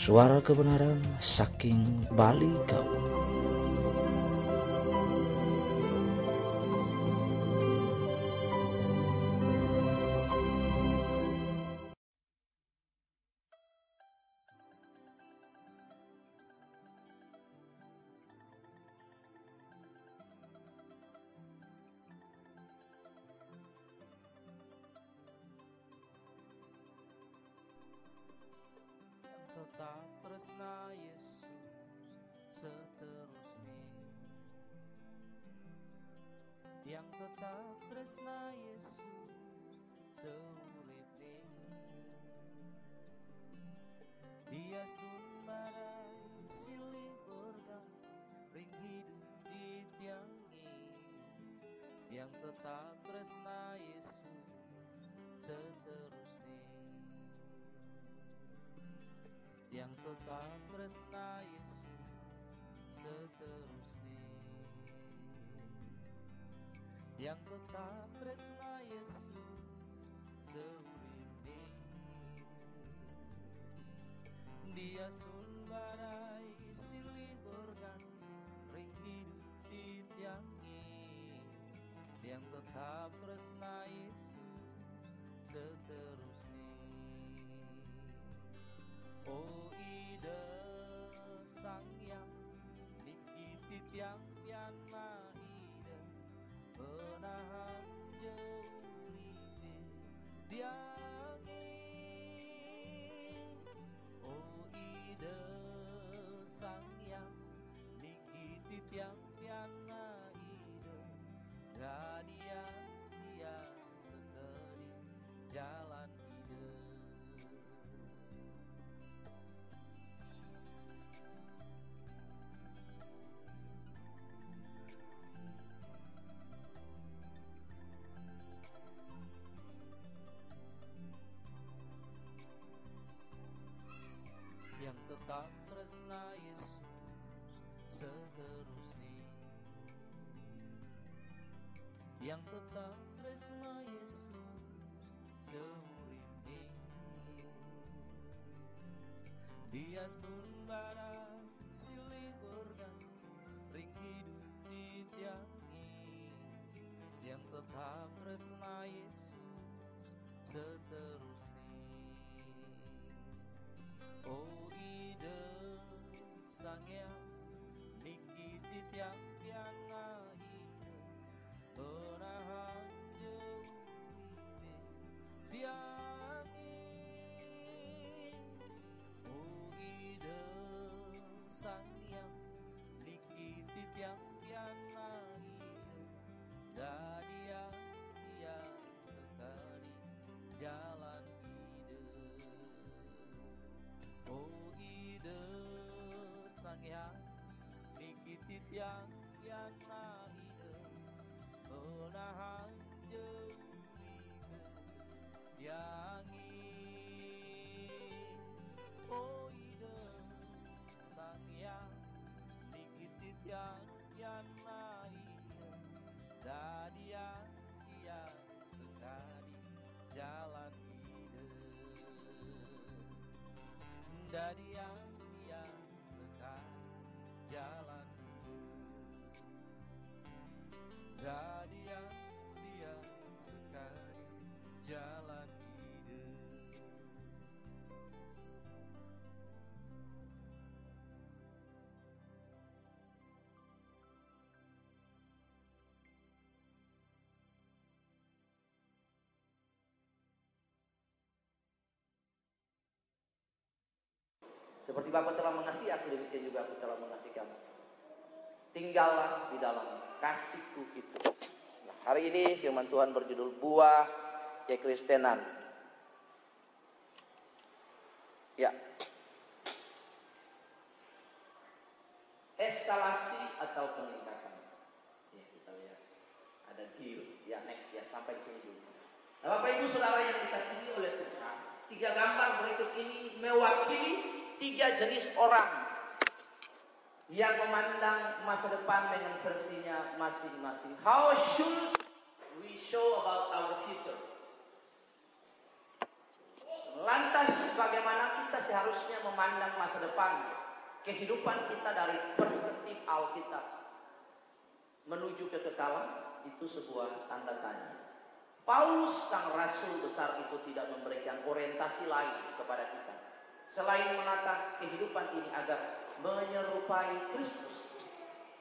Suara kebenaran saking Bali kau. Tetap tresna Yesus seterusnya, yang tetap tresna Yesus seuripne. Dia stumbarai silih bergang ring hidup ditiangi, yang tetap tresna Yesus seterusnya, yang tetap tresna Yesus seterusnya, yang tetap tresna Yesus seuripne. Dia stumbarai silih bergang ring hidup ditiangi, yang tetap tresna Yesus seterusnya. Oh ide sang yang niki tiang piana ide penahan jeuripe diangi. Oh ide sang yang niki tiang piana ide gadia dia sekali jalan ide. Yang tetap tresna Yesus seterusnya, yang tetap tresna Yesus seuripne. Dia stumbarai silih bergang ring hidup ditiangi, yang tetap tresna Yesus seterusnya. Oh ide sang yang niki tiang piana ide penahan jeuripe diangi. Oh ide sang yang niki tiang piana ide gadia dia sekali jalan ide. Oh ide sang yang niki tiang piana ide penahan jeuripe diangi. Oh ide sang yang niki tiang piana ide gadia dia sekali jalan ide. Dari yang dia sekali jalan hidup, dari yang dia sekali jalan hidup. Seperti Bapa telah mengasihi aku, demikian juga aku telah mengasihi kamu. Tinggallah di dalam kasihku itu. Nah, hari ini firman Tuhan berjudul buah kekristenan. Ya. Eskalasi atau peningkatan. Ya, kita lihat. Ada deal. Ya, next ya, sampai sini dulu. Nah, Bapak Ibu Saudara yang dikasihi oleh Tuhan, 3 gambar berikut ini mewakili 3 jenis orang yang memandang masa depan dengan versinya masing-masing. How should we show about our future? Lantas bagaimana kita seharusnya memandang masa depan kehidupan kita dari perspektif Alkitab menuju kekekalan? Itu sebuah tanda tanya. Paulus sang rasul besar itu tidak memberikan orientasi lain kepada kita selain menata kehidupan ini agar menyerupai Kristus.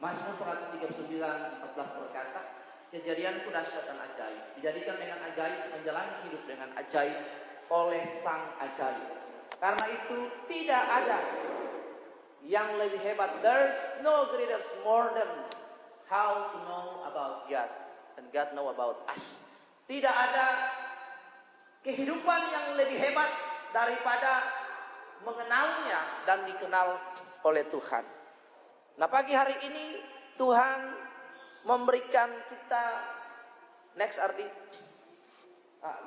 Mazmur 139 14 berkata, kejadianku dahsyat dan ajaib, dijadikan dengan ajaib, menjalani hidup dengan ajaib oleh sang ajaib. Karena itu tidak ada yang lebih hebat. There's no greater more than how to know about God and God know about us. Tidak ada kehidupan yang lebih hebat daripada mengenalnya dan dikenal oleh Tuhan. Nah, pagi hari ini Tuhan memberikan kita next Ardi.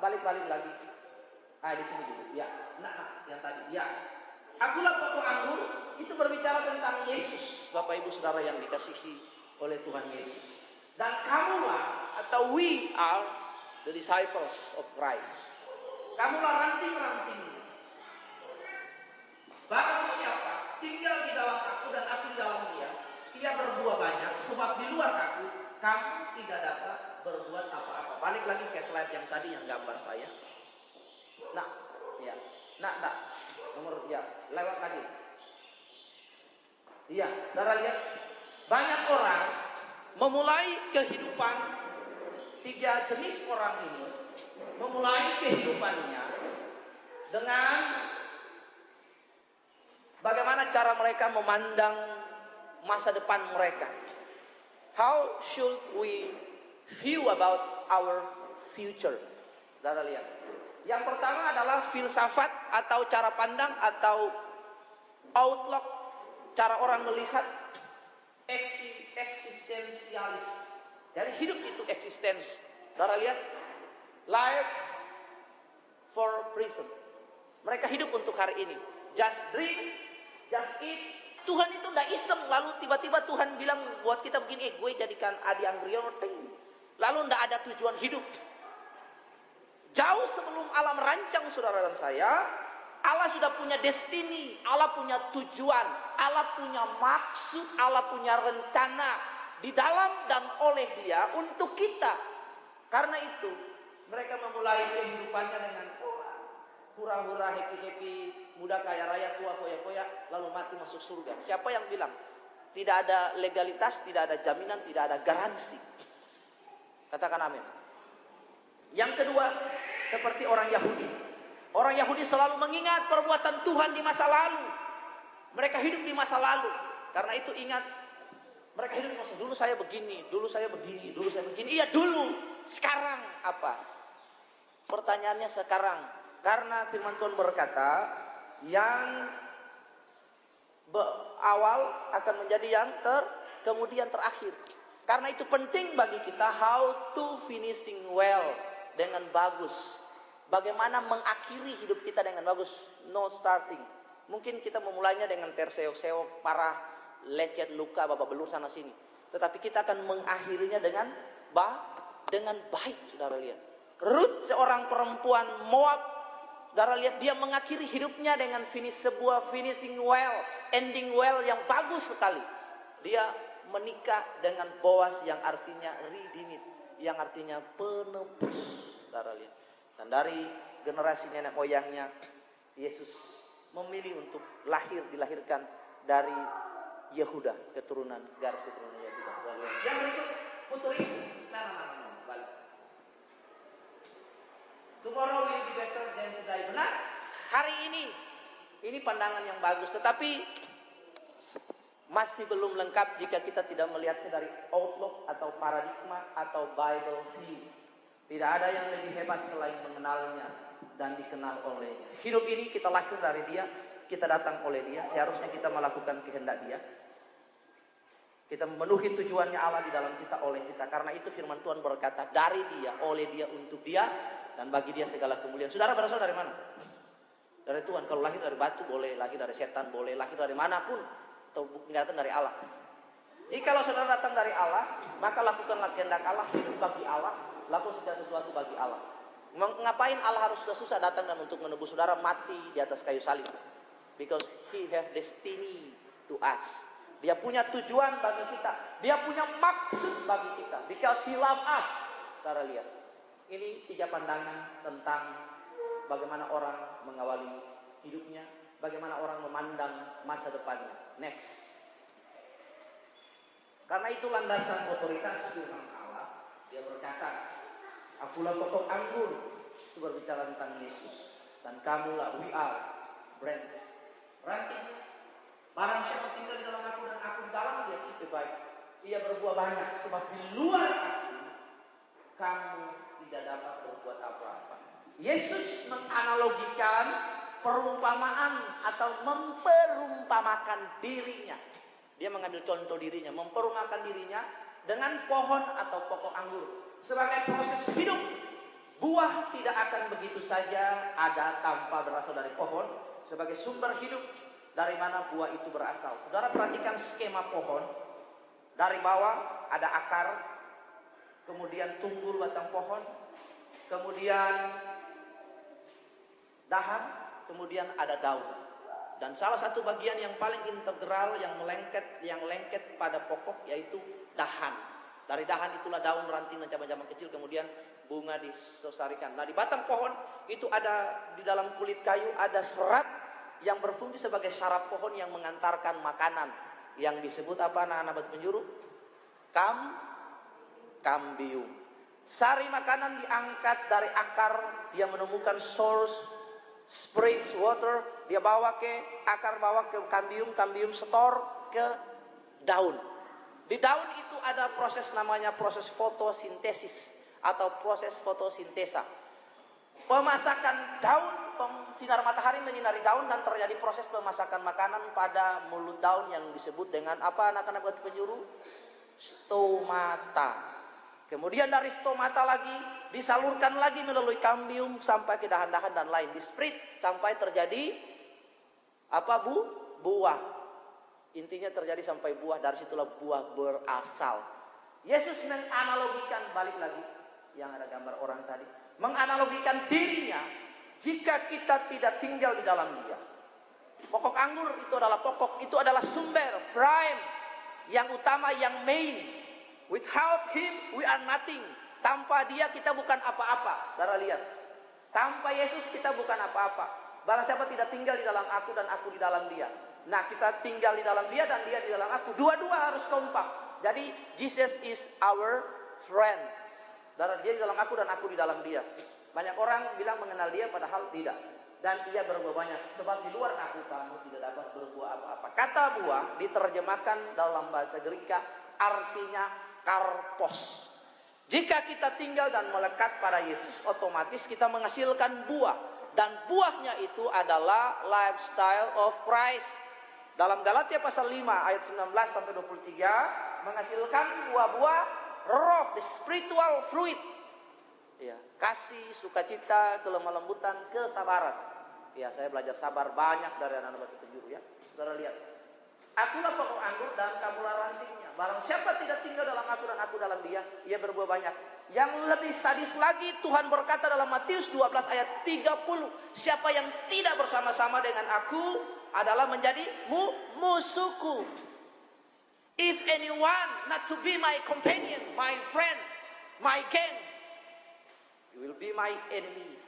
Balik lagi. Di sini dulu. Ya, yang tadi. Ya. Akulah pokok anggur, itu berbicara tentang Yesus, Bapak Ibu Saudara yang dikasihi oleh Tuhan Yesus. Dan kamulah atau we are the disciples of Christ. Kamulah ranting-ranting. Barang siapa tinggal di dalam aku dan aku di dalam dia, ia berbuah banyak, sebab di luar aku, kamu tidak dapat berbuat apa-apa. Balik lagi ke slide yang tadi yang gambar saya. Nomor lewat lagi. Iya, saudara lihat, banyak orang memulai kehidupan, 3 jenis orang ini memulai kehidupannya dengan bagaimana cara mereka memandang masa depan mereka. How should we view about our future? Saudara lihat. Yang pertama adalah filsafat atau cara pandang atau outlook, cara orang melihat eksistensialis. Jadi hidup itu eksistens. Saudara lihat, life for present. Mereka hidup untuk hari ini. Just drink, just eat. Tuhan itu tidak iseng. Lalu tiba-tiba Tuhan bilang buat kita begini, gue jadikan Adi Anggriyono. Lalu tidak ada tujuan hidup. Jauh sebelum alam rancang saudara dan saya, Allah sudah punya destiny, Allah punya tujuan, Allah punya maksud, Allah punya rencana di dalam dan oleh Dia untuk kita. Karena itu mereka memulai kehidupannya dengan hura-hura, happy-happy, muda kaya raya, tua foya-foya, lalu mati masuk surga. Siapa yang bilang? Tidak ada legalitas, tidak ada jaminan, tidak ada garansi. Katakan amin. Yang kedua, seperti orang Yahudi. Orang Yahudi selalu mengingat perbuatan Tuhan di masa lalu. Mereka hidup di masa lalu. Karena itu ingat, mereka hidup di masa dulu saya begini, dulu saya begini, dulu saya begini. Iya dulu, sekarang apa? Pertanyaannya sekarang. Karena firman Tuhan berkata, yang awal akan menjadi yang kemudian terakhir. Karena itu penting bagi kita how to finishing well, dengan bagus. Bagaimana mengakhiri hidup kita dengan bagus. No starting. Mungkin kita memulainya dengan terseok-seok, parah, lecet, luka, babak belur sana sini. Tetapi kita akan mengakhirinya dengan baik, saudara lihat. Ruth, seorang perempuan Moab, saudara lihat, dia mengakhiri hidupnya dengan sebuah finishing well, ending well yang bagus sekali. Dia menikah dengan Boaz yang artinya redeemed, yang artinya penebus, saudara lihat. Dan dari generasi nenek moyangnya, Yesus memilih untuk dilahirkan dari Yehuda, garis keturunan Yehuda. Yang berikut, futurisme. Balik. Tomorrow will be better than today. Benar? Hari ini pandangan yang bagus. Tetapi masih belum lengkap jika kita tidak melihatnya dari outlook atau paradigma atau Bible view. Tidak ada yang lebih hebat selain mengenalnya dan dikenal olehnya. Hidup ini kita lahir dari Dia, kita datang oleh Dia. Seharusnya kita melakukan kehendak Dia. Kita memenuhi tujuannya Allah di dalam kita, oleh kita. Karena itu firman Tuhan berkata, dari Dia, oleh Dia, untuk Dia, dan bagi Dia segala kemuliaan. Saudara berasal dari mana? Dari Tuhan. Kalau lahir dari batu boleh, lahir dari setan boleh, lahir dari manapun, atau datang dari Allah. Jadi kalau saudara datang dari Allah, maka lakukanlah kehendak Allah, hidup bagi Allah, lakukan segala sesuatu bagi Allah. Ngapain Allah harus susah datang dan untuk menebus saudara mati di atas kayu salib? Because He have destiny to us. Dia punya tujuan bagi kita. Dia punya maksud bagi kita. Because He love us. Saudara lihat. Ini 3 pandangan tentang bagaimana orang mengawali hidupnya. Bagaimana orang memandang masa depannya. Next. Karena itu landasan otoritas firman Allah. Dia berkata, akulah pokok anggur. Itu berbicara tentang Yesus. Dan kamulah, we are branches. Ranting. Barang siapa tinggal di dalam aku dan aku di dalam dia, itu baik. Ia berbuah banyak. Sebab di luar aku, kamu tidak dapat berbuat apa-apa. Yesus menganalogikan perumpamaan atau memperumpamakan dirinya. Dia mengambil contoh dirinya, memperumpamakan dirinya dengan pohon atau pokok anggur. Sebagai proses hidup, buah tidak akan begitu saja ada tanpa berasal dari pohon. Sebagai sumber hidup, dari mana buah itu berasal. Saudara perhatikan skema pohon. Dari bawah ada akar, kemudian tumbuh batang pohon, kemudian dahan, kemudian ada daun. Dan salah satu bagian yang paling integral yang lengket pada pokok yaitu dahan. Dari dahan itulah daun, ranting dan cabang-cabang kecil, kemudian bunga disesarikan. Nah, di batang pohon itu ada, di dalam kulit kayu ada serat yang berfungsi sebagai saraf pohon yang mengantarkan makanan. Yang disebut apa anak-anak batu penjuru? Kambium. Sari makanan diangkat dari akar, dia menemukan source, springs water, dia bawa ke akar, bawa ke kambium setor ke daun. Di daun itu ada proses namanya proses fotosintesis atau proses fotosintesa. Pemasakan daun, sinar matahari menyinari daun dan terjadi proses pemasakan makanan pada mulut daun yang disebut dengan apa anak-anak batu penjuru? Stomata. Kemudian dari stomata lagi disalurkan lagi melalui kambium sampai ke dahan-dahan dan lain, di spread sampai terjadi apa buah. Intinya terjadi sampai buah, dari situlah buah berasal. Yesus menganalogikan, balik lagi yang ada gambar orang tadi, menganalogikan dirinya jika kita tidak tinggal di dalam dia. Pokok anggur itu adalah pokok, itu adalah sumber prime yang utama, yang main. Without Him we are nothing. Tanpa dia kita bukan apa-apa. Saudara lihat, tanpa Yesus kita bukan apa-apa. Barang siapa tidak tinggal di dalam aku dan aku di dalam dia. Nah, kita tinggal di dalam dia dan dia di dalam aku. Dua-dua harus kompak. Jadi Jesus is our friend. Saudara, dia di dalam aku dan aku di dalam dia. Banyak orang bilang mengenal dia padahal tidak. Dan ia berbuah banyak. Sebab di luar aku kamu tidak dapat berbuah apa-apa. Kata buah diterjemahkan dalam bahasa Greka artinya karpos. Jika kita tinggal dan melekat pada Yesus, otomatis kita menghasilkan buah. Dan buahnya itu adalah lifestyle of Christ. Dalam Galatia pasal 5 ayat 19 sampai 23 menghasilkan buah-buah roh, the spiritual fruit. Ya, kasih, sukacita, kelemah lembutan, kesabaran. Ya, saya belajar sabar banyak dari anak-anak batu penjuru ya. Saudara lihat. Akulah pokok anggur dan kamulah rantingnya. Barang siapa tidak tinggal dalam aku dan aku dalam dia, ia berbuah banyak. Yang lebih sadis lagi, Tuhan berkata dalam Matius 12 ayat 30. Siapa yang tidak bersama-sama dengan aku adalah menjadi musuhku. If anyone not to be my companion, my friend, my gang, you will be my enemies.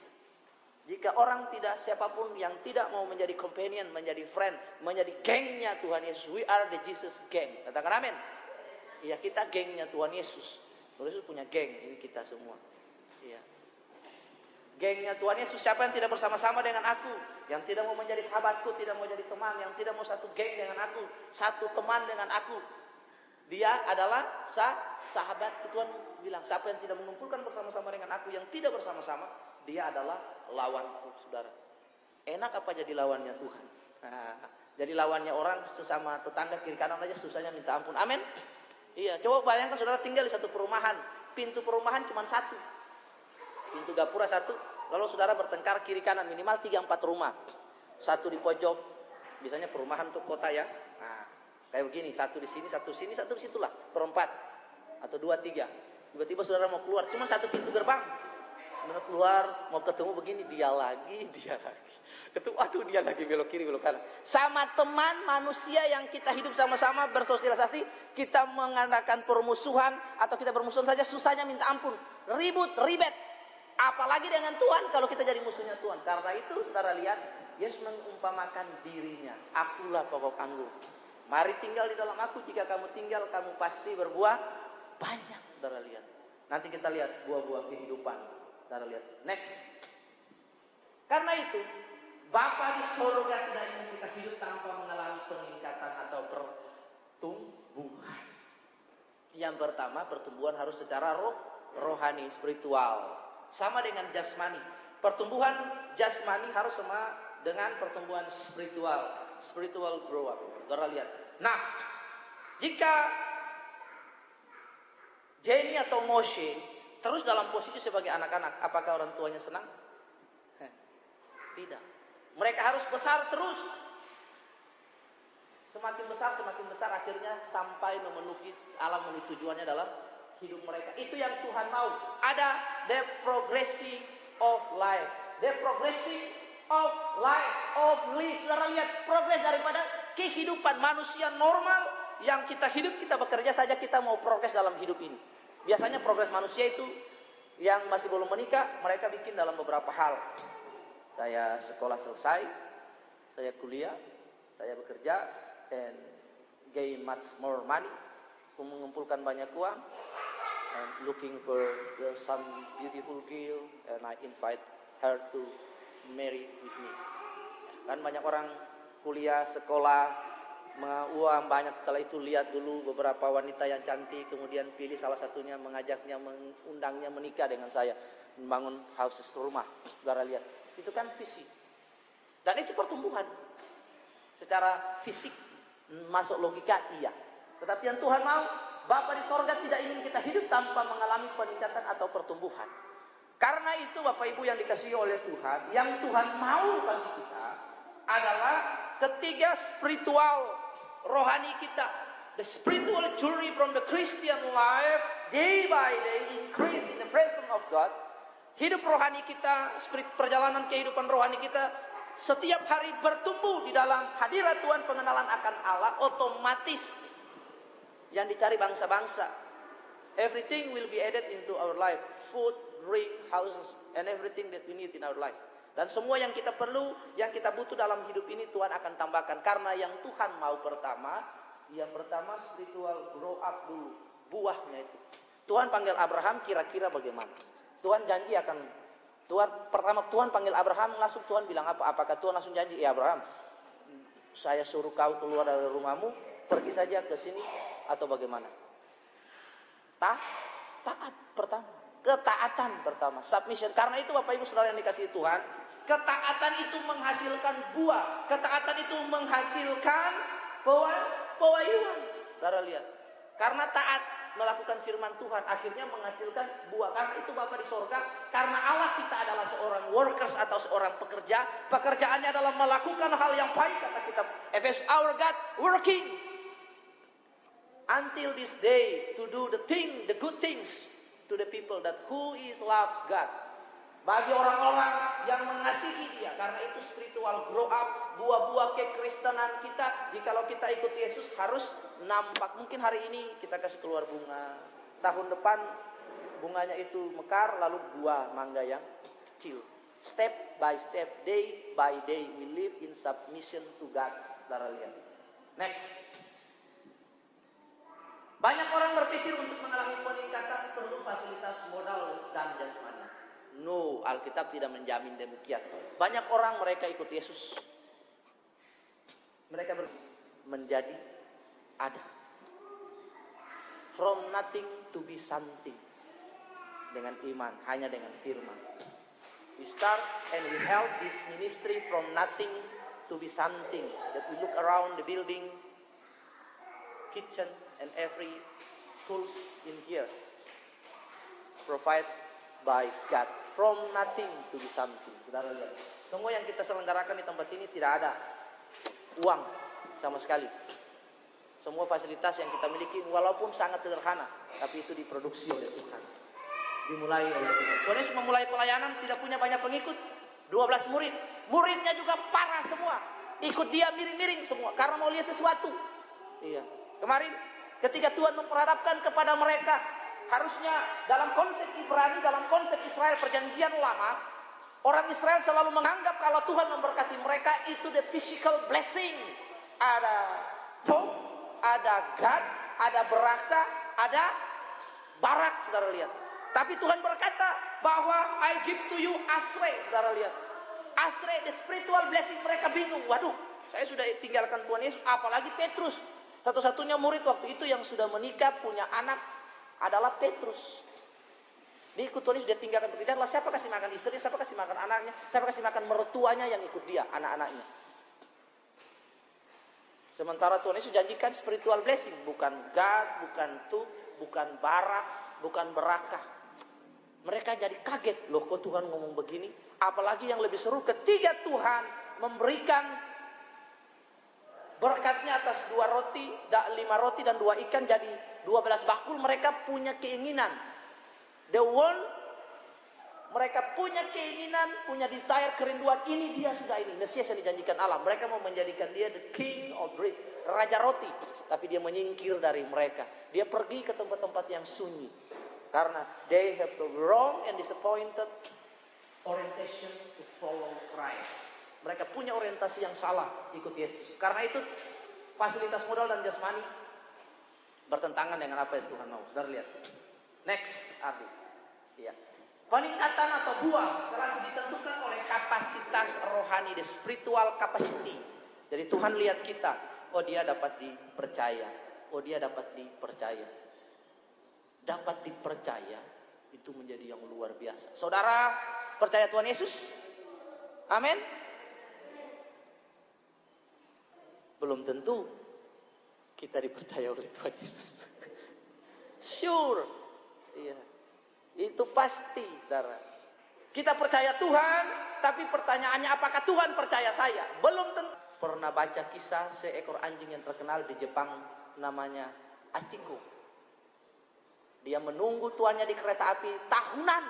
Jika orang tidak, siapapun yang tidak mau menjadi companion, menjadi friend, menjadi gengnya Tuhan Yesus. We are the Jesus gang. Katakan amin. Iya, kita gengnya Tuhan Yesus. Tuhan Yesus punya geng, ini kita semua. Iya. Gengnya Tuhan Yesus, siapa yang tidak bersama-sama dengan aku, yang tidak mau menjadi sahabatku, tidak mau jadi teman, yang tidak mau satu geng dengan aku, satu teman dengan aku, dia adalah sahabat. Tuhan bilang, siapa yang tidak mengumpulkan bersama-sama dengan aku, yang tidak bersama-sama, dia adalah lawanku, saudara. Enak apa jadi lawannya Tuhan? Nah, jadi lawannya orang sesama tetangga kiri kanan aja susahnya minta ampun. Amin. Iya, coba bayangkan saudara tinggal di satu perumahan, pintu perumahan cuma satu, pintu gapura satu, lalu saudara bertengkar kiri kanan minimal 3-4 rumah, satu di pojok, biasanya perumahan untuk kota ya. Nah, kayak begini, satu di sini, satu di sini, satu di situlah, perempat atau 2-3. Tiba-tiba saudara mau keluar, cuma satu pintu gerbang. keluar mau ketemu begini, dia lagi. Ketemu, aduh dia lagi belok kiri belok kanan. Sama teman manusia yang kita hidup sama-sama bersosialisasi, kita mengadakan permusuhan atau kita bermusuhan saja susahnya minta ampun, ribut, ribet. Apalagi dengan Tuhan kalau kita jadi musuhnya Tuhan. Karena itu saudara lihat, Yesus mengumpamakan dirinya, akulah pokok anggur. Mari tinggal di dalam aku, jika kamu tinggal kamu pasti berbuah banyak. Saudara lihat. Nanti kita lihat buah-buah kehidupan. Saudara lihat. Next. Karena itu Bapa di sorga tidak ingin kita hidup tanpa mengalami peningkatan atau pertumbuhan. Yang pertama, pertumbuhan harus secara rohani, spiritual. Sama dengan jasmani. Pertumbuhan jasmani harus sama dengan pertumbuhan spiritual. Spiritual grow up. Saudara lihat. Nah, jika Jenny atau Moshe terus dalam posisi sebagai anak-anak, apakah orang tuanya senang? Tidak. Mereka harus besar terus. Semakin besar akhirnya sampai memenuhi alam menuju tujuannya dalam hidup mereka. Itu yang Tuhan mau. Ada the progressing of life. The progressing of life, of life. Saudara lihat progres daripada kehidupan manusia normal yang kita hidup, kita bekerja saja, kita mau progres dalam hidup ini. Biasanya progres manusia itu yang masih belum menikah, mereka bikin dalam beberapa hal. Saya sekolah selesai, saya kuliah, saya bekerja, and gain much more money, mengumpulkan banyak uang, and looking for some beautiful girl, and I invite her to marry with me. Kan banyak orang kuliah, sekolah, uang banyak, setelah itu lihat dulu beberapa wanita yang cantik, kemudian pilih salah satunya, mengajaknya, mengundangnya menikah dengan saya, membangun houses, rumah. Saudara lihat. Itu kan fisik. Dan itu pertumbuhan. Secara fisik, masuk logika, iya. Tetapi yang Tuhan mau, Bapa di sorga tidak ingin kita hidup tanpa mengalami peningkatan atau pertumbuhan. Karena itu Bapak Ibu yang dikasihi oleh Tuhan, yang Tuhan mau bagi kita adalah ketiga spiritual rohani kita. The spiritual journey from the Christian life, day by day, increase in the presence of God. Hidup rohani kita, perjalanan kehidupan rohani kita, setiap hari bertumbuh di dalam hadirat Tuhan, pengenalan akan Allah, otomatis yang dicari bangsa-bangsa. Everything will be added into our life. Food, drink, houses, and everything that we need in our life. Dan semua yang kita perlu, yang kita butuh dalam hidup ini Tuhan akan tambahkan. Karena yang Tuhan mau pertama, yang pertama spiritual grow up dulu. Buahnya itu. Tuhan panggil Abraham kira-kira bagaimana? Tuhan janji akan, Tuhan panggil Abraham, langsung Tuhan bilang apa? Apakah Tuhan langsung janji, ya Abraham, saya suruh kau keluar dari rumahmu, pergi saja ke sini, atau bagaimana? Taat pertama. Ketaatan pertama. Submission. Karena itu Bapak Ibu Saudara yang dikasihi Tuhan, ketaatan itu menghasilkan buah. Ketaatan itu menghasilkan pewahyuan. Saudara lihat. Karena taat melakukan firman Tuhan akhirnya menghasilkan buah. Karena itu Bapa di sorga, karena Allah kita adalah seorang workers atau seorang pekerja, pekerjaannya adalah melakukan hal yang baik, kata kitab Efesus. Our God working until this day to do the good things to the people that who is love God. Bagi orang-orang yang mengasihi Dia. Karena itu spiritual grow up, buah-buah kekristenan kita, jikalau kita ikut Yesus harus nampak. Mungkin hari ini kita kasih keluar bunga, tahun depan bunganya itu mekar, lalu buah mangga yang kecil. Step by step, day by day, we live in submission to God. Saudara lihat. Next. Banyak orang berpikir untuk mengalami peningkatan perlu fasilitas modal dan jasmani. No, Alkitab tidak menjamin demikian. Banyak orang mereka ikut Yesus. Mereka menjadi ada. From nothing to be something. Dengan iman, hanya dengan firman. We start and we help this ministry from nothing to be something. That we look around the building, kitchen and every tools in here. Provide by God. From nothing to be something. Saudara lihat. Semua yang kita selenggarakan di tempat ini tidak ada uang sama sekali. Semua fasilitas yang kita miliki walaupun sangat sederhana, tapi itu diproduksi oleh Tuhan. dimulai oleh Tuhan. Tuhan Yesus memulai pelayanan tidak punya banyak pengikut. 12 murid. Muridnya juga parah semua. Ikut dia miring-miring semua. Karena mau lihat sesuatu. Iya. Kemarin ketika Tuhan memperhadapkan kepada mereka. Harusnya dalam konsep Ibrani, dalam konsep Israel perjanjian lama. Orang Israel selalu menganggap kalau Tuhan memberkati mereka itu the physical blessing. Ada top, ada God, ada beraka, ada barak, saudara lihat. Tapi Tuhan berkata bahwa I give to you asre, saudara lihat. Asre, the spiritual blessing. Mereka bingung. Waduh, saya sudah tinggalkan Tuhan Yesus, apalagi Petrus. Satu-satunya murid waktu itu yang sudah menikah, punya anak adalah Petrus. Dia ikut Tuhan Yesus, dia tinggalkan pekerjaan. Lah siapa kasih makan istrinya, siapa kasih makan anaknya, siapa kasih makan mertuanya yang ikut dia, anak-anaknya. Sementara Tuhan Yesus janjikan spiritual blessing, bukan God, bukan tuh, bukan barak, bukan berakah. Mereka jadi kaget, loh kok Tuhan ngomong begini? Apalagi yang lebih seru ketika Tuhan memberikan berkatnya atas 5 roti dan 2 ikan jadi 12 bakul. Mereka punya keinginan. Mereka punya keinginan, punya desire, kerinduan. Ini dia sudah ini. Mesias yang dijanjikan Allah. Mereka mau menjadikan dia the king of bread. Raja roti. Tapi dia menyingkir dari mereka. Dia pergi ke tempat-tempat yang sunyi. Karena they have the wrong and disappointed orientation to follow Christ. Mereka punya orientasi yang salah ikut Yesus. Karena itu fasilitas modal dan jasmani bertentangan dengan apa yang Tuhan mau. Saudara lihat. Next, Abi. Ya. Peningkatan atau buah telah ditentukan oleh kapasitas rohani, the spiritual capacity. Jadi Tuhan lihat kita, oh dia dapat dipercaya, oh dia dapat dipercaya. Dapat dipercaya itu menjadi yang luar biasa. Saudara percaya Tuhan Yesus? Amin. Belum tentu kita dipercaya oleh Tuhan Yesus. Sure. Iya. Itu pasti, saudara. Kita percaya Tuhan, tapi pertanyaannya apakah Tuhan percaya saya? Belum tentu. Pernah baca kisah seekor anjing yang terkenal di Jepang namanya Achinko. Dia menunggu tuannya di kereta api tahunan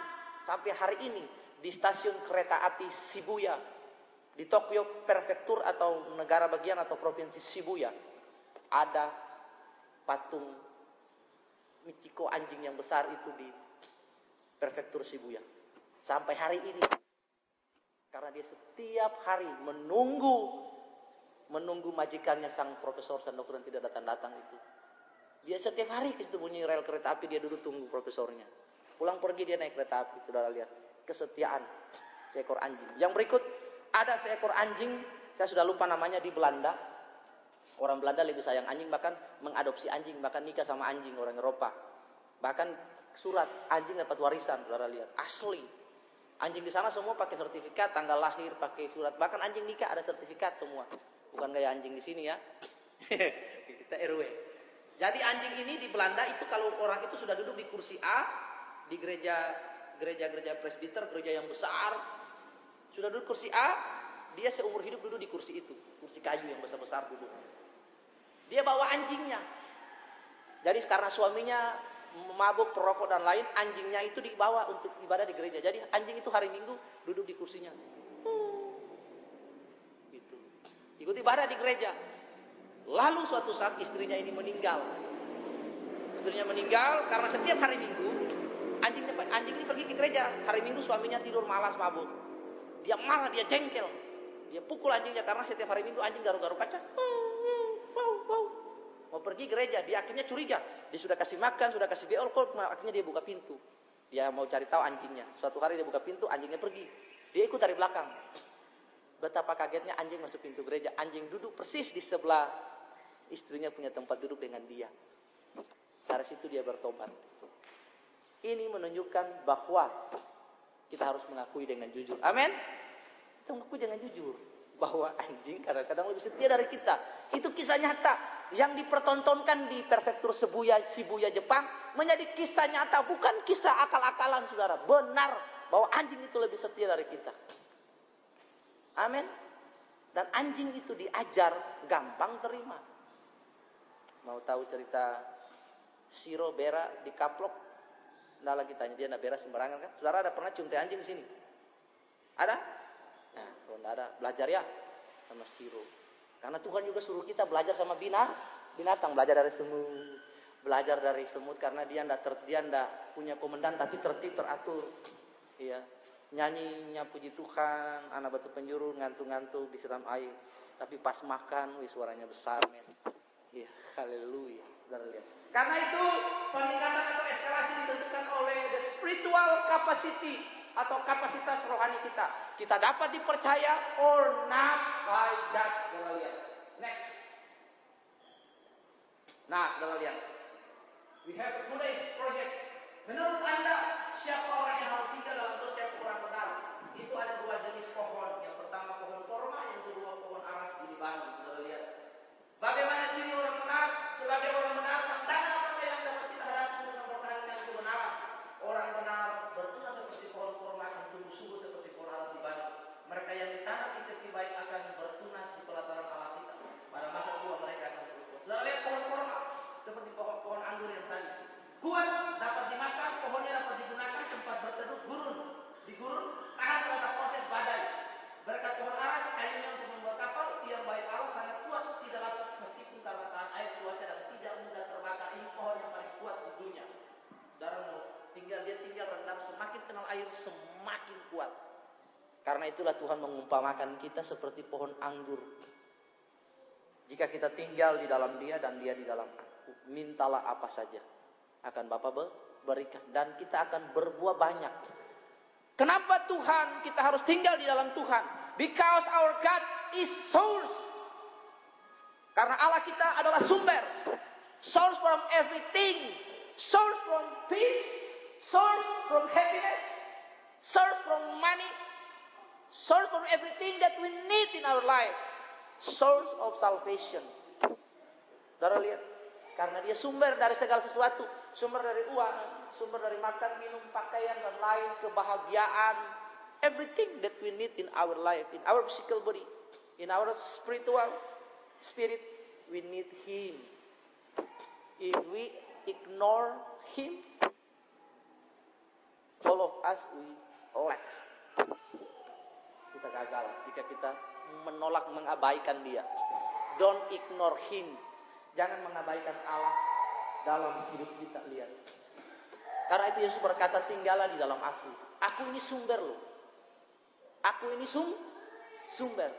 sampai hari ini di stasiun kereta api Shibuya di Tokyo Prefektur atau negara bagian atau provinsi Shibuya. Ada patung Michiko anjing yang besar itu di Prefektur Shibuya. Sampai hari ini. Karena dia setiap hari menunggu majikannya sang profesor dan dokter yang tidak datang-datang itu. Dia setiap hari ke situ bunyi rel kereta api, dia duduk tunggu profesornya. Pulang pergi dia naik kereta api. Saudara lihat. Kesetiaan seekor anjing. Yang berikut ada seekor anjing. Saya sudah lupa namanya di Belanda. Orang Belanda lebih sayang anjing, bahkan mengadopsi anjing, bahkan nikah sama anjing orang Eropa. Bahkan surat anjing dapat warisan, saudara lihat. Asli. Anjing di sana semua pakai sertifikat, tanggal lahir, pakai surat. Bahkan anjing nikah ada sertifikat semua. Bukan kayak anjing di sini ya. Kita RW. Jadi anjing ini di Belanda itu kalau orang itu sudah duduk di kursi A di gereja presbiter, gereja yang besar, sudah duduk kursi A, dia seumur hidup duduk di kursi itu, kursi kayu yang besar-besar duduk. Dia bawa anjingnya. Jadi karena suaminya mabuk, perokok dan lain, anjingnya itu dibawa untuk ibadah di gereja. Jadi anjing itu hari Minggu duduk di kursinya. Gitu. Ikut ibadah di gereja. Lalu suatu saat istrinya ini meninggal. Istrinya meninggal karena setiap hari Minggu anjing ini pergi ke gereja. Hari Minggu suaminya tidur malas mabuk. Dia marah, dia jengkel. Dia pukul anjingnya karena setiap hari Minggu anjing garu-garu kaca. Mau pergi gereja, dia akhirnya curiga. Dia sudah kasih makan, sudah kasih alkohol, akhirnya dia buka pintu. Dia mau cari tahu anjingnya. Suatu hari dia buka pintu, anjingnya pergi. Dia ikut dari belakang. Betapa kagetnya anjing masuk pintu gereja. Anjing duduk persis di sebelah istrinya punya tempat duduk dengan dia. Dari situ dia bertobat. Ini menunjukkan bahwa kita harus mengakui dengan jujur. Amin. Kita mengakui dengan jujur bahwa anjing kadang-kadang lebih setia dari kita. Itu kisah nyata yang dipertontonkan di Prefektur Shibuya, Jepang, menjadi kisah nyata, bukan kisah akal-akalan, saudara. Benar bahwa anjing itu lebih setia dari kita. Amin. Dan anjing itu diajar gampang terima. Mau tahu cerita Shiro Bera di Kaplok? Nggak lagi tanya dia nggak beres sembarangan kan? Saudara ada pernah cium teh anjing di sini? Ada? Nah, kalau nggak ada belajar ya sama siro. Karena Tuhan juga suruh kita belajar sama binatang, belajar dari semut, belajar dari semut karena dia ndak punya komandan tapi tertib teratur. Iya, nyanyinya puji Tuhan, anak batu penjuru ngantuk-ngantuk disiram air, tapi pas makan, suaranya besar men. Iya, haleluya. Saudara lihat. Karena itu peningkatan atau eskalasi ditentukan oleh the spiritual capacity atau kapasitas rohani kita. Kita dapat dipercaya or not by that. Saudara lihat. Next. Nah, saudara lihat. We have today's project. Menurut Anda, siapa orang yang harus tinggal dalam Tuhan, siapa orang benar? Itu ada dua jenis pohon. Yang pertama pohon korma, yang kedua pohon aras di Libanon. Saudara lihat. Bagaimana ciri orang benar? Sebagai orang benar, tantangan apa yang dapat kita hadapi untuk mempertahankan kebenaran? Orang benar bertunas seperti pohon korma, akan tumbuh subur seperti pohon aras di Libanon. Mereka yang ditanam di tepi baik akan bertunas di pelataran Allah kita. Pada masa tua mereka akan berbuah. Saudara lihat pohon korma seperti pohon anggur yang tadi. Kuat, dapat dimakan, pohonnya dapat digunakan, tempat berteduh, gurun. Di gurun, tahan terhadap proses badai. Berkat pohon aras, kayunya untuk membuat kapal, tiang baik Allah sangat kuat, tidak lapuk meskipun karena tahan air cuaca dan tidak mudah terbakar. Ini pohon yang paling kuat di dunia. Darah mau dia tinggal rendam, semakin kenal air semakin kuat. Karena itulah Tuhan mengumpamakan kita seperti pohon anggur. Jika kita tinggal di dalam Dia dan Dia di dalam aku, mintalah apa saja, akan Bapa berikan dan kita akan berbuah banyak. Kenapa Tuhan kita harus tinggal di dalam Tuhan? Because our God is source. Karena Allah kita adalah sumber. Source from everything. Source from peace. Source from happiness. Source from money. Source from everything that we need in our life. Source of salvation. Saudara lihat. Karena dia sumber dari segala sesuatu. Sumber dari uang. Sumber dari makan, minum, pakaian, dan lain. Kebahagiaan. Everything that we need in our life. In our physical body. In our spiritual spirit. We need Him. If we ignore Him, all of us we lack. Kita gagal jika kita menolak, mengabaikan Dia. Don't ignore Him. Jangan mengabaikan Allah dalam hidup kita. Lihat. Karena itu Yesus berkata, tinggallah di dalam aku. Aku ini sumber loh. Aku ini sumber.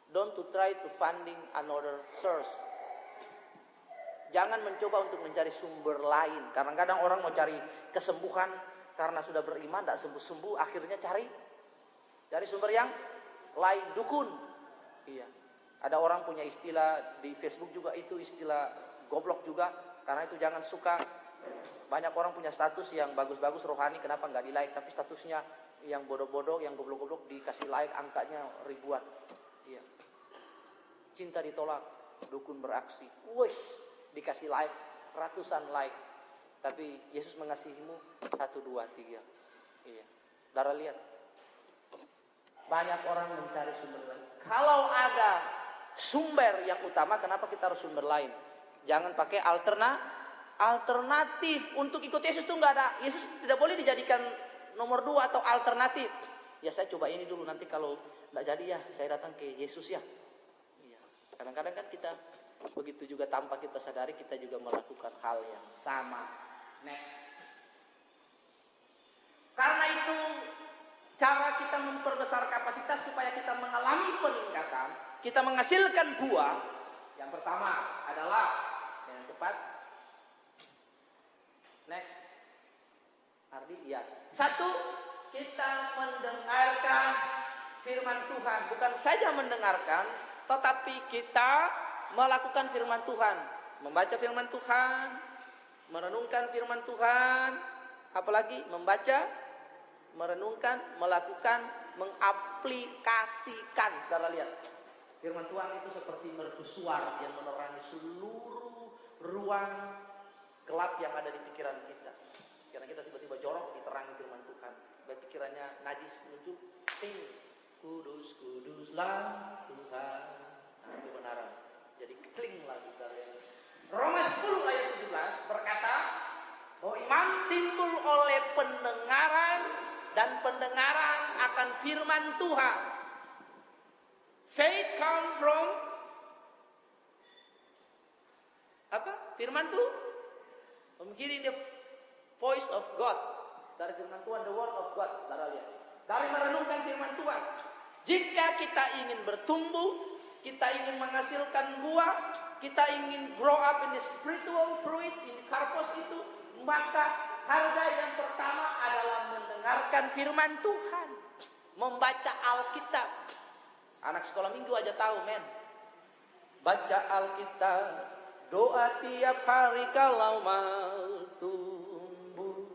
Don't to try to finding another source. Jangan mencoba untuk mencari sumber lain. Kadang-kadang orang mau cari kesembuhan karena sudah beriman, tidak sembuh-sembuh. Akhirnya cari sumber yang lain, dukun. Iya. Ada orang punya istilah di Facebook juga, itu istilah goblok juga. Karena itu jangan suka. Banyak orang punya status yang bagus-bagus rohani, kenapa nggak di like? Tapi statusnya yang bodoh-bodoh, yang goblok-goblok dikasih like, angkanya ribuan. Iya. Cinta ditolak, dukun beraksi. Wih, dikasih like, ratusan like. Tapi Yesus mengasihimu 1, 2, 3. Iya. Saudara lihat. Banyak orang mencari sumber lain. Kalau ada sumber yang utama, kenapa kita harus sumber lain? Jangan pakai alternatif. Untuk ikut Yesus itu nggak ada. Yesus tidak boleh dijadikan nomor 2 atau alternatif. Ya saya coba ini dulu, nanti kalau nggak jadi ya saya datang ke Yesus ya. Iya. Kadang-kadang kan kita begitu juga tanpa kita sadari kita juga melakukan hal yang sama. Next. Karena itu cara kita memperbesar kapasitas supaya kita mengalami peningkatan, kita menghasilkan buah. Yang pertama adalah yang cepat. Next. Ardi, ya. 1, kita mendengarkan firman Tuhan. Bukan saja mendengarkan, tetapi kita melakukan firman Tuhan. Membaca firman Tuhan, merenungkan firman Tuhan, apalagi membaca, merenungkan, melakukan, mengaplikasikan. Saudara lihat, firman Tuhan itu seperti mercusuar yang menerangi seluruh ruang gelap yang ada di pikiran kita. Karena kita tiba-tiba jorok diterangi firman Tuhan. Pikirannya najis muncul, kudus, kuduslah Tuhan. Nah, kebenaran. Jadi kling lagi dari Roma 10 ayat 17 berkata bahwa iman firman Tuhan. Faith come from apa? Firman Tuhan. From hearing the voice of God. Dari firman Tuhan, the word of God. Dari merenungkan firman Tuhan. Jika kita ingin bertumbuh, kita ingin menghasilkan buah, kita ingin grow up in the spiritual fruit, in the karpos itu, maka harga yang pertama adalah mendengarkan firman Tuhan. Membaca Alkitab. Anak sekolah minggu aja tahu, men. Baca Alkitab, doa tiap hari kalau mau tumbuh.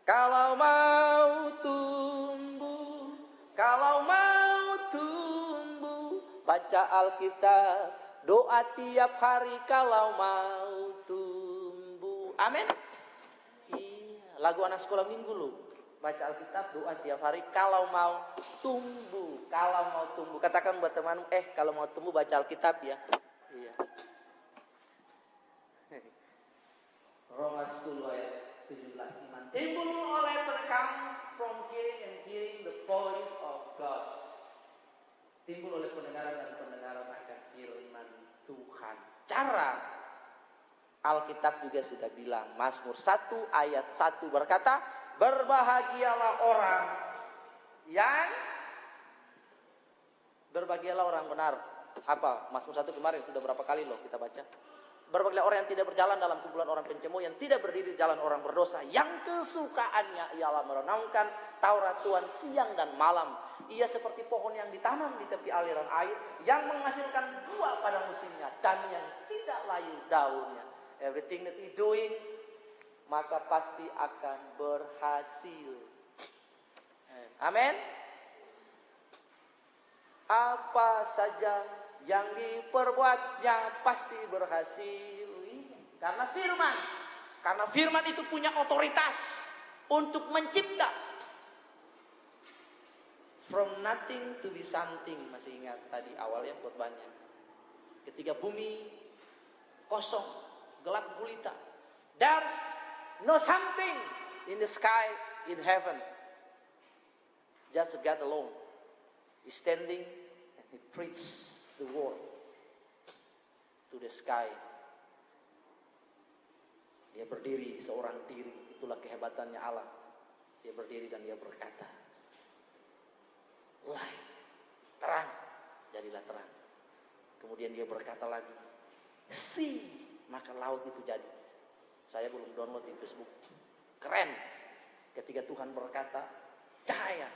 Kalau mau tumbuh, kalau mau tumbuh. Baca Alkitab, doa tiap hari kalau mau tumbuh. Amin. Iya, lagu anak sekolah minggu lu. Baca Alkitab, doa tiap hari kalau mau tumbuh. Kalau mau tumbuh. Katakan buat teman, kalau mau tumbuh baca Alkitab ya. Iya. Roma 10 ayat 17 iman. Timbul oleh come from hearing and hearing the voice of God. Timbul oleh pendengaran dan pendengaran akan firman Tuhan. Cara Alkitab juga sudah bilang. Mazmur 1 ayat 1 berkata, berbahagialah orang benar. Apa? Mazmur 1 kemarin sudah berapa kali loh kita baca. Berbahagialah orang yang tidak berjalan dalam kumpulan orang pencemooh, yang tidak berdiri di jalan orang berdosa, yang kesukaannya ialah merenungkan Taurat Tuhan siang dan malam. Ia seperti pohon yang ditanam di tepi aliran air, yang menghasilkan buah pada musimnya dan yang tidak layu daunnya. Everything that he doing, maka pasti akan berhasil. Amin. Apa saja yang diperbuatnya pasti berhasil. Karena firman. Karena firman itu punya otoritas untuk mencipta. From nothing to be something. Masih ingat tadi awalnya khotbahnya. Ketika bumi kosong, gelap gulita. There's no something in the sky, in heaven. Just God alone. He's standing and he preached the word to the sky. Dia berdiri seorang diri. Itulah kehebatannya Allah. Dia berdiri dan dia berkata, light, terang, jadilah terang. Kemudian dia berkata lagi, sea, maka laut itu jadi. Saya belum download di Facebook. Keren. Ketika Tuhan berkata, cahaya,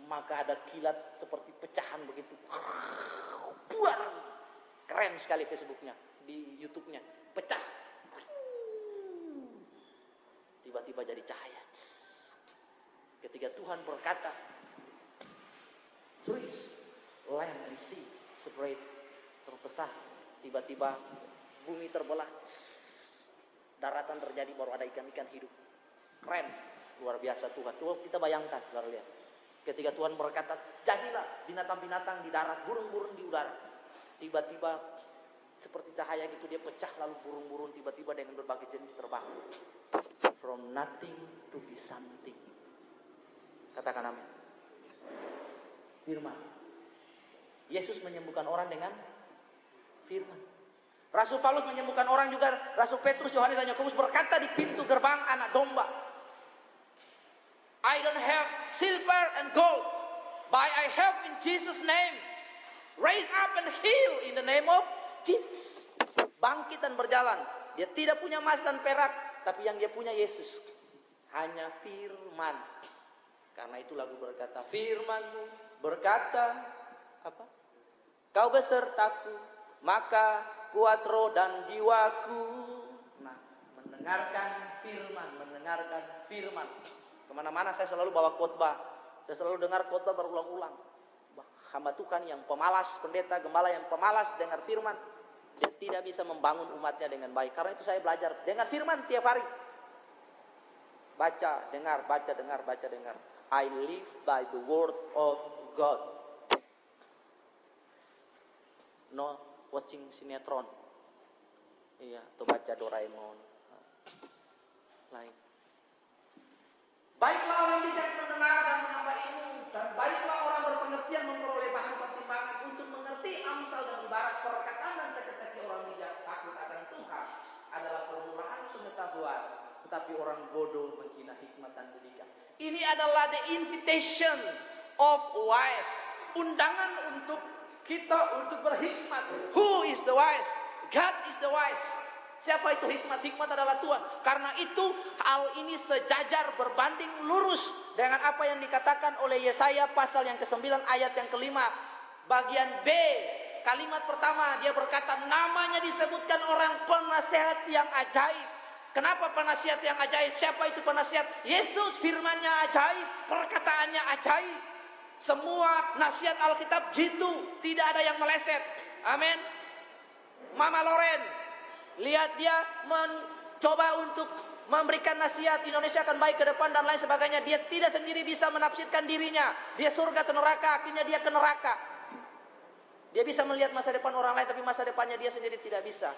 maka ada kilat seperti pecahan begitu. Buar. Keren sekali Facebooknya, di YouTube-nya. Pecah. Tiba-tiba jadi cahaya. Ketika Tuhan berkata, trees, land and sea separate, terpecah. Tiba-tiba bumi terbelah. Daratan terjadi, baru ada ikan-ikan hidup. Keren. Luar biasa Tuhan. Tuh kita bayangkan, saudara lihat. Ketika Tuhan berkata, jadilah binatang-binatang di darat, burung-burung di udara. Tiba-tiba seperti cahaya gitu dia pecah, lalu burung-burung tiba-tiba dengan berbagai jenis terbang. From nothing to be something. Katakan amin. Firman. Yesus menyembuhkan orang dengan firman. Rasul Paulus menyembuhkan orang juga. Rasul Petrus, Yohanes dan Yakobus berkata di pintu gerbang anak domba, I don't have silver and gold, but I have in Jesus' name. Raise up and heal in the name of Jesus. Bangkit dan berjalan. Dia tidak punya emas dan perak, tapi yang dia punya Yesus. Hanya firman. Karena itu lagu berkata, firman-Mu berkata, apa? Kau besertaku, maka kuat roh dan jiwaku. Nah, mendengarkan firman. Kemana-mana saya selalu bawa khotbah. Saya selalu dengar khotbah berulang-ulang. Hamba Tuhan yang pemalas, pendeta, gembala yang pemalas dengar firman, dia tidak bisa membangun umatnya dengan baik. Karena itu saya belajar dengar firman tiap hari. Baca, dengar, baca, dengar, baca, dengar. I live by the word of God. No watching sinetron. Iya, atau baca Doraemon. Lain. Baiklah orang bijak mendengar dan menambah ilmu, dan baiklah orang tetapi orang bodoh menghina hikmat dan pendidikan. Ini adalah the invitation of wise. Undangan untuk kita untuk berhikmat. Who is the wise? God is the wise. Siapa itu hikmat? Hikmat adalah Tuhan. Karena itu hal ini sejajar berbanding lurus dengan apa yang dikatakan oleh Yesaya pasal yang ke-9 ayat yang ke-5. Bagian B, kalimat pertama dia berkata namanya disebutkan orang penasihat yang ajaib. Kenapa penasihat yang ajaib? Siapa itu penasihat? Yesus, firman-Nya ajaib, perkataannya ajaib. Semua nasihat Alkitab gitu, tidak ada yang meleset. Amin. Mama Loren, lihat dia mencoba untuk memberikan nasihat Indonesia akan baik ke depan dan lain sebagainya. Dia tidak sendiri bisa menafsirkan dirinya. Dia surga atau neraka, akhirnya dia ke neraka. Dia bisa melihat masa depan orang lain, tapi masa depannya dia sendiri tidak bisa.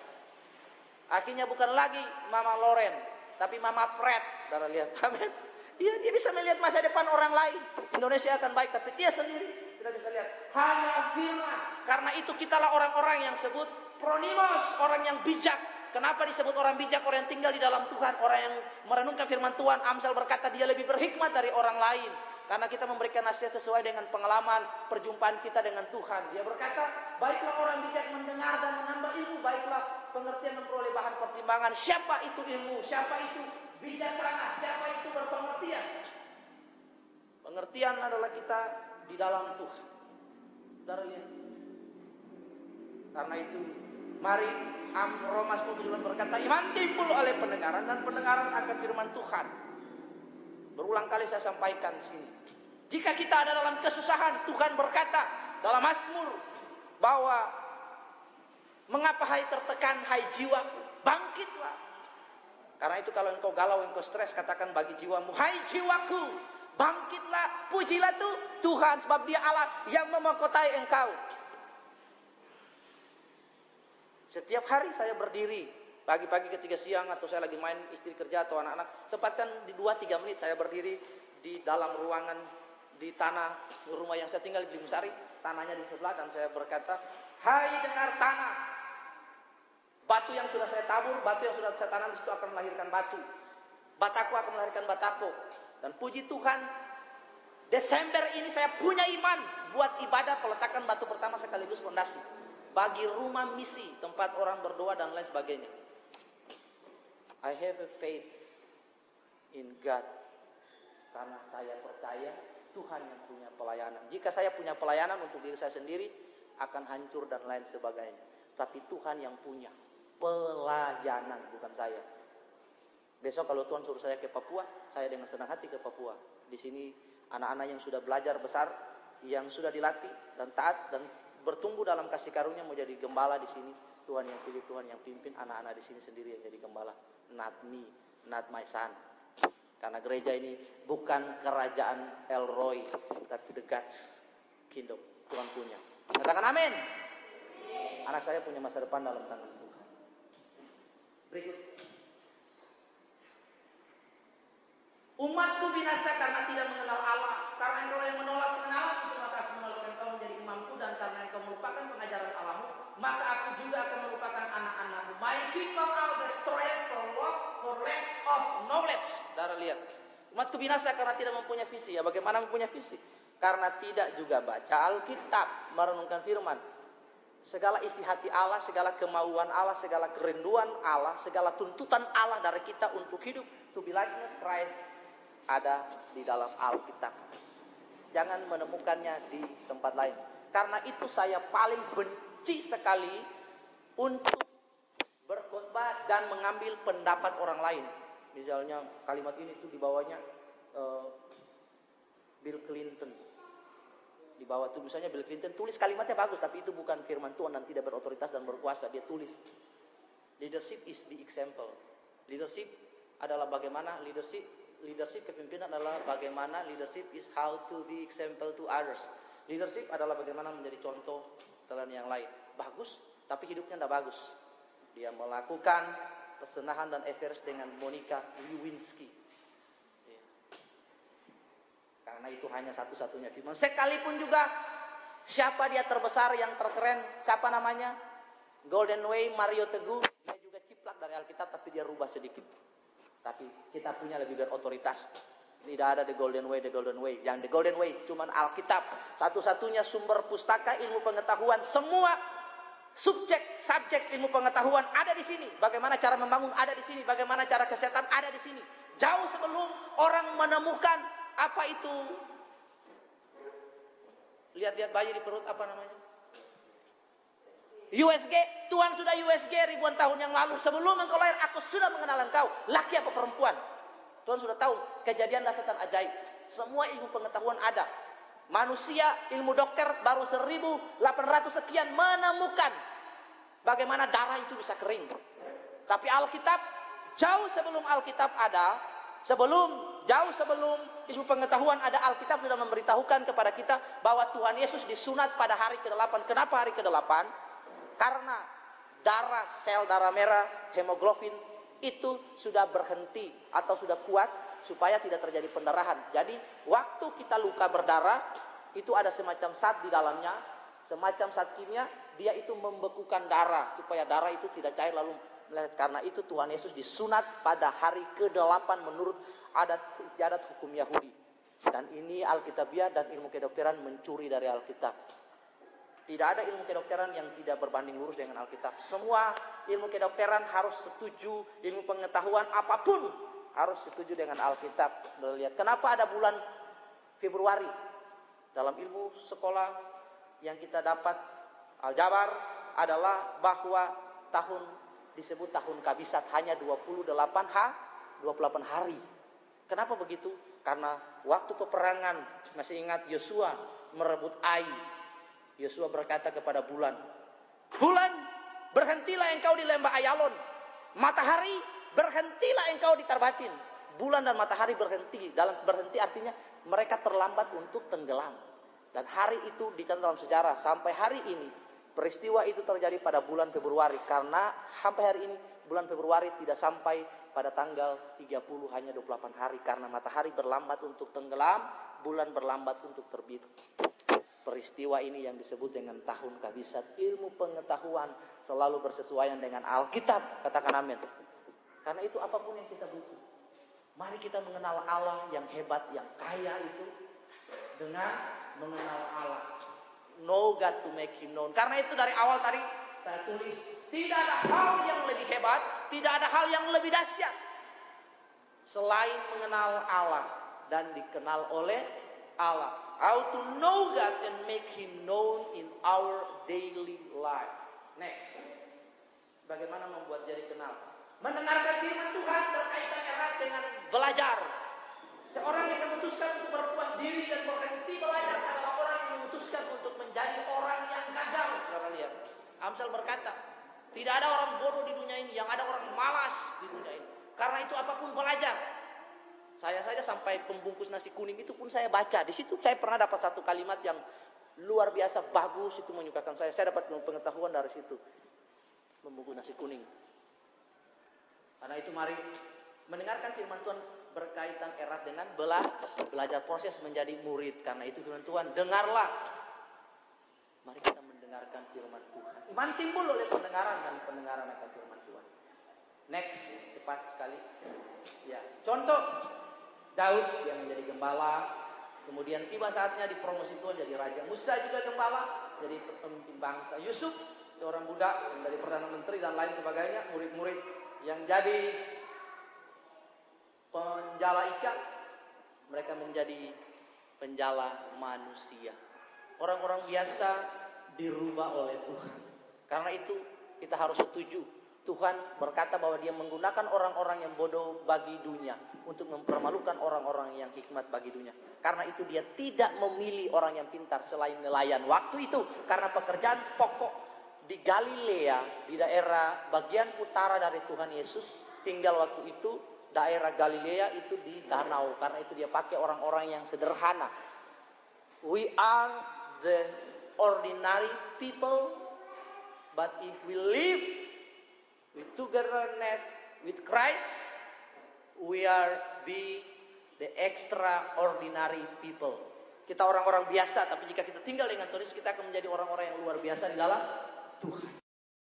Akhirnya bukan lagi Mama Loren, tapi Mama Fred. Saudara lihat, amin. Dia bisa melihat masa depan orang lain. Indonesia akan baik, tapi dia sendiri tidak bisa lihat. Hanya firman. Karena itu kitalah orang-orang yang sebut pronimos, orang yang bijak. Kenapa disebut orang bijak? Orang yang tinggal di dalam Tuhan, orang yang merenungkan firman Tuhan. Amsal berkata dia lebih berhikmat dari orang lain. Karena kita memberikan nasihat sesuai dengan pengalaman perjumpaan kita dengan Tuhan. Dia berkata, baiklah orang bijak mendengar dan menambah ilmu. Baiklah pengertian memperoleh bahan pertimbangan. Siapa itu ilmu? Siapa itu bijaksana? Siapa itu berpengertian? Pengertian adalah kita di dalam Tuhan. Saudara lihat. Karena itu, mari Roma 10 berkata, iman timbul oleh pendengaran dan pendengaran akan firman Tuhan. Berulang kali saya sampaikan di sini. Jika kita ada dalam kesusahan, Tuhan berkata dalam Mazmur bahwa mengapa hai tertekan hai jiwaku, bangkitlah. Karena itu kalau engkau galau, engkau stres, katakan bagi jiwamu, hai jiwaku, bangkitlah, pujilah Tuhan sebab Dia Allah yang memahkotai engkau. Setiap hari saya berdiri, pagi-pagi ketika siang atau saya lagi main istri kerja atau anak-anak, sempatkan di 2-3 menit saya berdiri di dalam ruangan di tanah rumah yang saya tinggal di Blingsari, tanahnya di sebelah, dan saya berkata, hai dengar tanah, batu yang sudah saya tabur, batu yang sudah saya tanam di situ akan melahirkan batu, bataku akan melahirkan bataku. Dan puji Tuhan, Desember ini saya punya iman buat ibadah peletakan batu pertama sekaligus fondasi bagi rumah misi, tempat orang berdoa dan lain sebagainya. I have a faith in God. Karena saya percaya Tuhan yang punya pelayanan. Jika saya punya pelayanan untuk diri saya sendiri, akan hancur dan lain sebagainya. Tapi Tuhan yang punya pelayanan, bukan saya. Besok kalau Tuhan suruh saya ke Papua, saya dengan senang hati ke Papua. Di sini anak-anak yang sudah belajar besar, yang sudah dilatih dan taat dan bertumbuh dalam kasih karunia mau jadi gembala di sini. Tuhan yang pilih, Tuhan yang pimpin, anak-anak di sini sendiri yang jadi gembala. Not me, not my son. Karena gereja ini bukan kerajaan Elroy, tapi the God's kingdom. Tuhan punya. Katakan amin. Anak saya punya masa depan dalam tangan Tuhan. Berikut. Umatku binasa karena tidak mengenal Allah. Karena engkau yang menolak pengenalan itu, maka aku menolong engkau menjadi imamku. Dan karena engkau melupakan pengajaran Allahmu, maka aku juga akan melupakan anak-anakmu. My people are destroyed for lack of knowledge. Saudara lihat. Umatku binasa karena tidak mempunyai visi. Ya, bagaimana mempunyai visi? Karena tidak juga baca Alkitab, merenungkan firman. Segala isi hati Allah, segala kemauan Allah, segala kerinduan Allah, segala tuntutan Allah dari kita untuk hidup to be likeness Christ ada di dalam Alkitab. Jangan menemukannya di tempat lain. Karena itu saya paling benci sekali untuk berkhotbah dan mengambil pendapat orang lain. Misalnya kalimat ini tuh di bawahnya Bill Clinton. Di bawah tulisannya Bill Clinton, tulis kalimatnya bagus, tapi itu bukan firman Tuhan dan tidak berotoritas dan berkuasa. Dia tulis, leadership is the example. Leadership adalah bagaimana leadership kepemimpinan adalah bagaimana leadership is how to be example to others. Leadership adalah bagaimana menjadi contoh teladan yang lain. Bagus, tapi hidupnya tidak bagus. Dia melakukan persenahan dan affairs dengan Monica Lewinsky. Karena itu hanya satu-satunya firman. Sekalipun juga siapa dia terbesar yang terkeren, siapa namanya? Golden Way, Mario Teguh, dia juga ciplak dari Alkitab tapi dia rubah sedikit. Tapi kita punya lebih berotoritas. Tidak ada the golden way. Yang the golden way cuman Alkitab. Satu-satunya sumber pustaka ilmu pengetahuan. Semua subjek ilmu pengetahuan ada di sini. Bagaimana cara membangun ada di sini. Bagaimana cara kesehatan ada di sini. Jauh sebelum orang menemukan apa itu. Lihat-lihat bayi di perut apa namanya? USG. Tuhan sudah USG ribuan tahun yang lalu. Sebelum engkau lahir aku sudah mengenal engkau. Laki apa perempuan. Tuhan sudah tahu kejadian dahsyat ajaib. Semua ilmu pengetahuan ada. Manusia, ilmu dokter baru 1800 sekian menemukan bagaimana darah itu bisa kering. Tapi Alkitab, jauh sebelum Alkitab ada, jauh sebelum ilmu pengetahuan ada, Alkitab sudah memberitahukan kepada kita bahwa Tuhan Yesus disunat pada hari ke-8. Kenapa hari ke-8? Karena sel darah merah, hemoglobin, itu sudah berhenti atau sudah kuat supaya tidak terjadi pendarahan. Jadi waktu kita luka berdarah itu ada semacam zat di dalamnya, semacam zat kimia, dia itu membekukan darah supaya darah itu tidak cair lalu meleset. Karena itu Tuhan Yesus disunat pada hari ke-8 menurut adat istiadat hukum Yahudi. Dan ini Alkitabiah dan ilmu kedokteran mencuri dari Alkitab. Tidak ada ilmu kedokteran yang tidak berbanding lurus dengan Alkitab. Semua ilmu kedokteran harus setuju, ilmu pengetahuan apapun harus setuju dengan Alkitab. Lihat, kenapa ada bulan Februari? Dalam ilmu sekolah yang kita dapat aljabar adalah bahwa disebut tahun kabisat hanya 28 hari. Kenapa begitu? Karena waktu peperangan, masih ingat Yosua merebut Ai. Yosua berkata kepada bulan, berhentilah engkau di lembah Ayalon. Matahari, berhentilah engkau di Tarbatin. Bulan dan matahari berhenti. Berhenti artinya mereka terlambat untuk tenggelam. Dan hari itu dicatat dalam sejarah. Sampai hari ini, peristiwa itu terjadi pada bulan Februari. Karena sampai hari ini, bulan Februari tidak sampai pada tanggal 30, hanya 28 hari. Karena matahari berlambat untuk tenggelam, bulan berlambat untuk terbit. Peristiwa ini yang disebut dengan tahun kabisat. Ilmu pengetahuan selalu bersesuaian dengan Alkitab. Katakan amin. Karena itu apapun yang kita butuh. Mari kita mengenal Allah yang hebat, yang kaya itu. Dengan mengenal Allah. Know God to make Him known. Karena itu dari awal tadi saya tulis. Tidak ada hal yang lebih hebat. Tidak ada hal yang lebih dahsyat. Selain mengenal Allah. Dan dikenal oleh Allah. How to know God and make Him known in our daily life. Next. Bagaimana membuat jadi kenal? Mendengarkan firman Tuhan berkaitan erat dengan belajar. Seorang yang memutuskan untuk berpuas diri dan berhenti belajar adalah orang yang memutuskan untuk menjadi orang yang gagal. Saudara lihat. Amsal berkata, tidak ada orang bodoh di dunia ini, yang ada orang malas di dunia ini. Karena itu apapun belajar. Saya saja sampai pembungkus nasi kuning itu pun saya baca. Di situ saya pernah dapat satu kalimat yang luar biasa bagus, itu menyukakan saya. Saya dapat pengetahuan dari situ. Membungkus nasi kuning. Karena itu mari mendengarkan firman Tuhan berkaitan erat dengan belajar proses menjadi murid. Karena itu firman Tuhan, dengarlah. Mari kita mendengarkan firman Tuhan. Iman timbul oleh pendengaran dan pendengaran akan firman Tuhan. Next, cepat sekali. Ya, contoh. Daud yang menjadi gembala, kemudian tiba saatnya dipromosi Tuhan jadi raja. Musa juga gembala, jadi pemimpin bangsa. Yusuf seorang budak yang dari perdana menteri dan lain sebagainya. Murid-murid yang jadi penjala ikan, mereka menjadi penjala manusia. Orang-orang biasa dirubah oleh Tuhan. Karena itu kita harus setuju. Tuhan berkata bahwa Dia menggunakan orang-orang yang bodoh bagi dunia untuk mempermalukan orang-orang yang hikmat bagi dunia. Karena itu Dia tidak memilih orang yang pintar selain nelayan. Waktu itu karena pekerjaan pokok di Galilea, di daerah bagian utara dari Tuhan Yesus, tinggal waktu itu daerah Galilea itu di danau. Karena itu Dia pakai orang-orang yang sederhana. We are the ordinary people, but if we live with togetherness with Christ, we are the extraordinary people. Kita orang-orang biasa, tapi jika kita tinggal dengan Tuhan, kita akan menjadi orang-orang yang luar biasa di dalam Tuhan.